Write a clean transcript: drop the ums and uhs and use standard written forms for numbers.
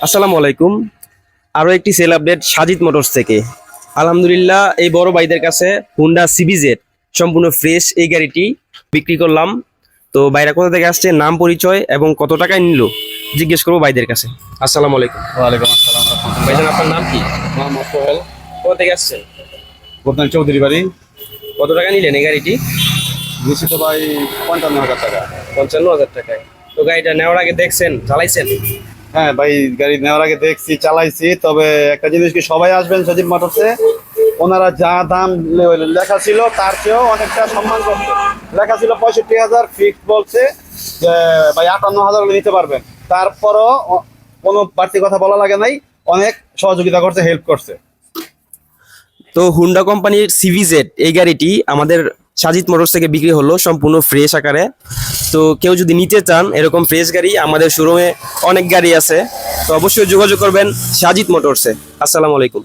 আসসালামু আলাইকুম। আরো একটি সেল আপডেট সাজিদ মোটরস থেকে। আলহামদুলিল্লাহ, এই বড় ভাইদের কাছে হুন্ডা সিবিজেড সম্পূর্ণ ফ্রেশ এই গাড়িটি বিক্রি করলাম। তো ভাইরা কোথা থেকে আসছে, নাম পরিচয় এবং কত টাকায় নিল জিজ্ঞেস করবো ভাইদের কাছে। আসসালামু আলাইকুম। ওয়ালাইকুম আসসালাম রাহমাতুল্লাহ। ভাইজান, আপনার নাম কি? মোহাম্মদ সোহেল, কোথা থেকে আসছেন? গোপনাথ চৌধুরী বাড়ি। কত টাকা নিলেন এই গাড়িটি? দিয়েছি তো ভাই 55,000 টাকা। 55,000 টাকায়। তো গাড়িটা নেওয়ার আগে দেখছেন, চালাইছেন? হ্যাঁ ভাই, গাড়ি নেওয়ার আগে দেখছি, চালাইছি। তবে একটা জিনিস কি, সবাই আসবেন সজীব মোটরসে, ওনারা যা দাম লেখা ছিল তার চেয়েও অনেকটা সম্মান করছে। লেখা ছিল 65,000, ফিক্স বলছে যে ভাই 58,000 নিতে পারবেন। তারপরও কোনো বাড়তি কথা বলা লাগে নাই, অনেক সহযোগিতা করছে, হেল্প করছে। তো হুন্ডা কোম্পানির সিভিজেড এই গাড়িটি আমাদের সাজিদ মোটরস থেকে বিক্রি হলো সম্পূর্ণ ফ্রেশ আকারে। তো কেউ যদি নিতে চান এরকম ফ্রেশ গাড়ি, আমাদের শোরুমে অনেক গাড়ি আছে। তো অবশ্যই যোগাযোগ করবেন সাজিদ মোটরসে। আসসালামু আলাইকুম।